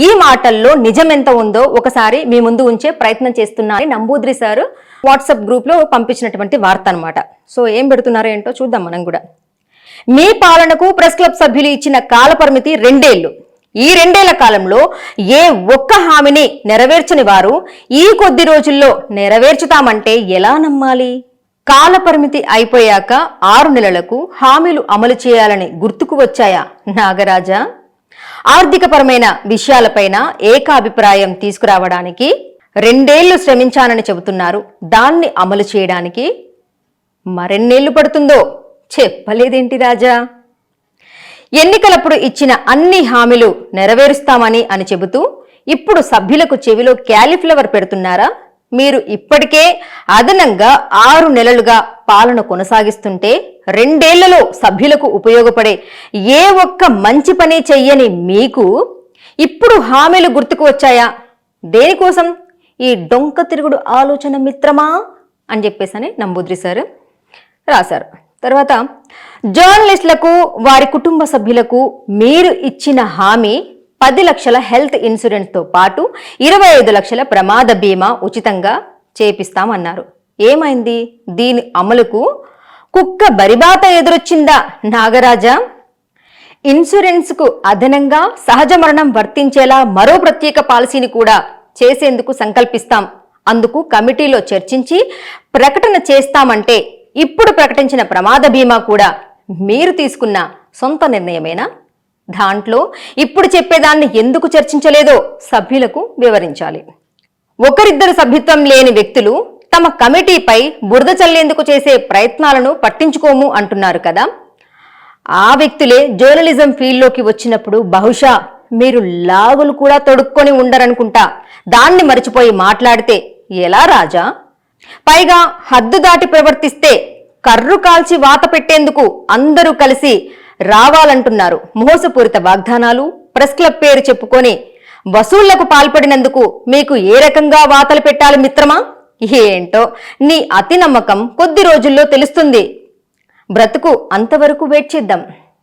ఈ మాటల్లో నిజం ఎంత ఉందో ఒకసారి మీ ముందు ఉంచే ప్రయత్నం చేస్తున్నారని నంబూద్రి సార్ వాట్సాప్ గ్రూప్ లో పంపించినటువంటి వార్త అనమాట. సో ఏం పెడుతున్నారో ఏంటో చూద్దాం మనం కూడా. మీ పాలనకు ప్రెస్ క్లబ్ సభ్యులు ఇచ్చిన కాల పరిమితి 2 ఏళ్లు. ఈ 2 ఏళ్ల కాలంలో ఏ ఒక్క హామీని నెరవేర్చని వారు ఈ కొద్ది రోజుల్లో నెరవేర్చుతామంటే ఎలా నమ్మాలి? కాల పరిమితి అయిపోయాక 6 నెలలకు హామీలు అమలు చేయాలని గుర్తుకు వచ్చాయా నాగరాజా? ఆర్థికపరమైన విషయాలపైన ఏకాభిప్రాయం తీసుకురావడానికి 2 ఏళ్లు శ్రమించానని చెబుతున్నారు. దాన్ని అమలు చేయడానికి మరెన్నేళ్లు పడుతుందో చెప్పలేదేంటి రాజా? ఎన్నికలప్పుడు ఇచ్చిన అన్ని హామీలు నెరవేరుస్తామని అని చెబుతూ ఇప్పుడు సభ్యులకు చెవిలో క్యాలీఫ్లవర్ పెడుతున్నారా? మీరు ఇప్పటికే అదనంగా 6 నెలలుగా పాలన కొనసాగిస్తుంటే 2 ఏళ్లలో సభ్యులకు ఉపయోగపడే ఏ ఒక్క మంచి పని చెయ్యని మీకు ఇప్పుడు హామీలు గుర్తుకు వచ్చాయా? దేనికోసం ఈ డొంక తిరుగుడు ఆలోచన మిత్రమా అని చెప్పేసి నంబూద్రి సార్ రాశారు. తర్వాత జర్నలిస్టులకు వారి కుటుంబ సభ్యులకు మీరు ఇచ్చిన హామీ 10 లక్షల హెల్త్ ఇన్సూరెన్స్ తో పాటు 25 లక్షల ప్రమాద బీమా ఉచితంగా చేపిస్తామన్నారు. ఏమైంది? దీని అమలుకు కుక్క బరిబాత ఎదురొచ్చిందా నాగరాజా? ఇన్సూరెన్స్ కు అదనంగా సహజ మరణం వర్తించేలా మరో ప్రత్యేక పాలసీని కూడా చేసేందుకు సంకల్పిస్తాం. అందుకు కమిటీలో చర్చించి ప్రకటన చేస్తామంటే ఇప్పుడు ప్రకటించిన ప్రమాద బీమా కూడా మీరు తీసుకున్న సొంత నిర్ణయమేనా? దాంట్లో ఇప్పుడు చెప్పేదాన్ని ఎందుకు చర్చించలేదో సభ్యులకు వివరించాలి. ఒకరిద్దరు సభ్యత్వం లేని వ్యక్తులు తమ కమిటీపై బురద చల్లేందుకు చేసే ప్రయత్నాలను పట్టించుకోము అంటున్నారు కదా. ఆ వ్యక్తులే జర్నలిజం ఫీల్డ్లోకి వచ్చినప్పుడు బహుశా మీరు లాగులు కూడా తొడుక్కొని ఉండరనుకుంటా. దాన్ని మరిచిపోయి మాట్లాడితే ఎలా రాజా? పైగా హద్దు దాటి ప్రవర్తిస్తే కర్రు కాల్చి వాత పెట్టేందుకు అందరూ కలిసి రావాలంటున్నారు. మోసపూరిత వాగ్దానాలు, ప్రెస్ క్లబ్ పేరు చెప్పుకొని వసూళ్లకు పాల్పడినందుకు మీకు ఏ రకంగా వాతలు పెట్టాలి మిత్రమా? ఏంటో నీ అతి నమ్మకం కొద్ది రోజుల్లో తెలుస్తుంది. బ్రతుకు అంతవరకు వెయిట్ చేద్దాం.